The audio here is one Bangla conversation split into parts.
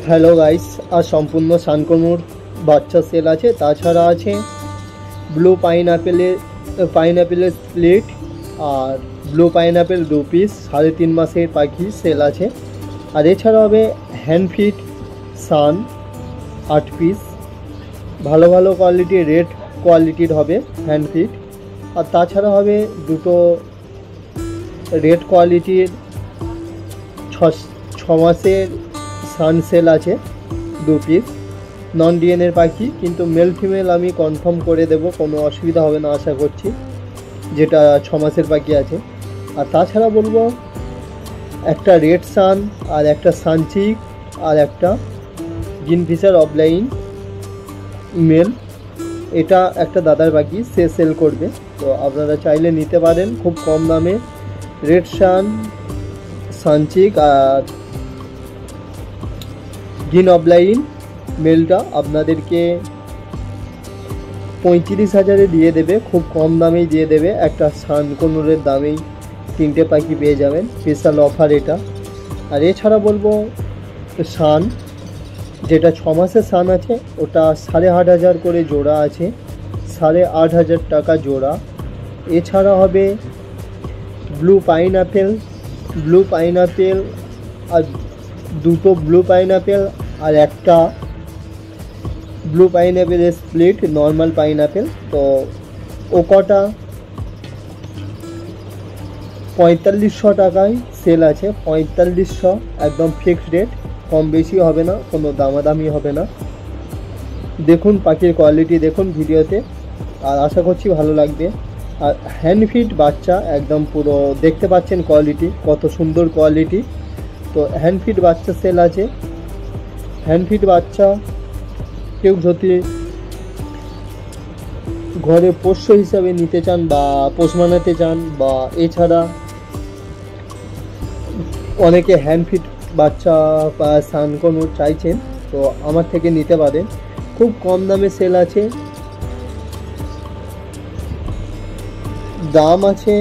হ্যালো গাইস, আর সম্পূর্ণ সানকনুর বাচ্চা সেল আছে। তাছাড়া আছে ব্লু পাইনঅ্যাপেলের স্প্লিট আর ব্লু পাইনঅ্যাপেল 2 পিস 3.5 মাসের পাখি সেল আছে। আর এছাড়া হবে হ্যান্ডফিট সান 8 পিস, ভালো ভালো কোয়ালিটির, রেড কোয়ালিটির হবে হ্যান্ডফিট। আর তাছাড়া হবে দুটো রেড কোয়ালিটির 6 মাসের সান সেল আছে 2 পিস, নন ডিএনএর পাখি, কিন্তু মেল ফিমেল আমি কনফার্ম করে দেব, কোনো অসুবিধা হবে না আশা করছি, যেটা 6 মাসের পাখি আছে। আর তাছাড়া বলবো একটা রেড সান আর একটা সানচিক আর একটা কিংফিশার অফলাইন মেল, এটা একটা দাদার পাখি, সে সেল করবে, তো আপনারা চাইলে নিতে পারেন খুব কম দামে। রেড সান, সানচিক আর গ্রিন অফলাইন মেলটা আপনাদেরকে 35,000-এ দিয়ে দেবে, খুব কম দামেই দিয়ে দেবে। একটা সানকনুরের দামেই 3টে পাখি পেয়ে যাবেন, স্পেশাল অফার এটা। আর এছাড়া বলবো সান, যেটা 6 মাসের সান আছে, ওটা 8,500 করে জোড়া আছে, 8,500 টাকা জোড়া। এছাড়া হবে ব্লু পাইনঅ্যাপেল আর দুটো ব্লু পাইনঅ্যাপেল আর একটা ব্লু পাইনঅ্যাপেলের স্প্লিট নর্মাল পাইনঅ্যাপেল, তো ও কটা 4500 টাকায় সেল আছে। 4500 একদম ফিক্সড রেট, কম বেশি হবে না, কোনো দামাদামি হবে না। দেখুন পাখির কোয়ালিটি, দেখুন ভিডিওতে, আর আশা করছি ভালো লাগবে। আর হ্যান্ডফিট বাচ্চা একদম পুরো দেখতে পাচ্ছেন কোয়ালিটি, কত সুন্দর কোয়ালিটি। তো হ্যান্ডফিট বাচ্চা সেল আছে। হ্যান্ডফিট বাচ্চা কেউ যদি ঘরে পোষ্য হিসাবে নিতে চান বা পোষ মানাতে চান, বা এছাড়া অনেকে হ্যান্ডফিট বাচ্চা বা সানকনুর চাইছেন, তো আমার থেকে নিতে পারেন, খুব কম দামে সেল আছে। দাম আছে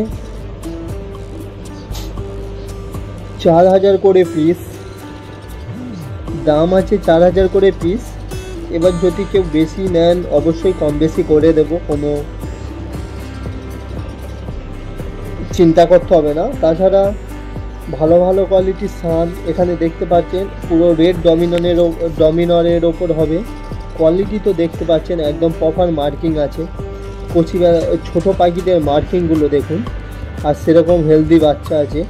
4,000 করে পিস, দাম আছে 4,000 করে পিস। এবার যদি কেউ বেশি নেন অবশ্যই কম বেশি করে দেব, কোনো চিন্তা করতে হবে না। তাছাড়া ভালো ভালো কোয়ালিটির সান এখানে দেখতে পাচ্ছেন, পুরো রেড ডমিনরের ওপর হবে। কোয়ালিটি তো দেখতে পাচ্ছেন, একদম প্রপার মার্কিং আছে, ছোট পাখিদের মার্কিংগুলো দেখুন। আর সেরকম হেলদি বাচ্চা আছে।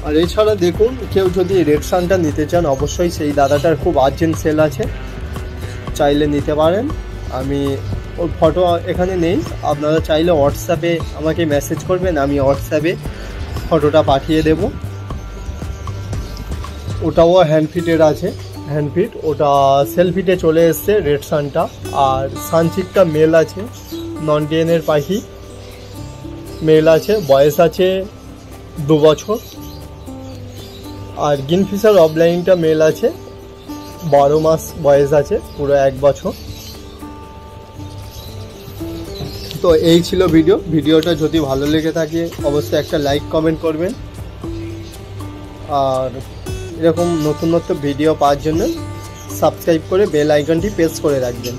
আর এছাড়া দেখুন, কেউ যদি রেড সানটা নিতে চান অবশ্যই সেই দাদাটার খুব আর্জেন্ট সেল আছে, চাইলে নিতে পারেন। আমি ওর ফটো এখানে নেই, আপনারা চাইলে হোয়াটসঅ্যাপে আমাকে মেসেজ করবেন, আমি হোয়াটসঅ্যাপে ফটোটা পাঠিয়ে দেব। ওটাও হ্যান্ডফিটের আছে, হ্যান্ডফিট ওটা সেলফিটে চলে এসছে রেড সানটা। আর সানচিকটা মেল আছে, নন ডিএনএর পাখি, মেল আছে, বয়স আছে 2 বছর। আর কিংফিশার অফলাইনটা মেল আছে, 12 মাস বয়স আছে, পুরো 1 বছর। তো এই ছিল ভিডিওটা যদি ভালো লেগে থাকে অবশ্যই একটা লাইক কমেন্ট করবেন, আর এরকম নতুন ভিডিও পাওয়ার জন্য সাবস্ক্রাইব করে বেল আইকনটি প্রেস করে রাখবেন।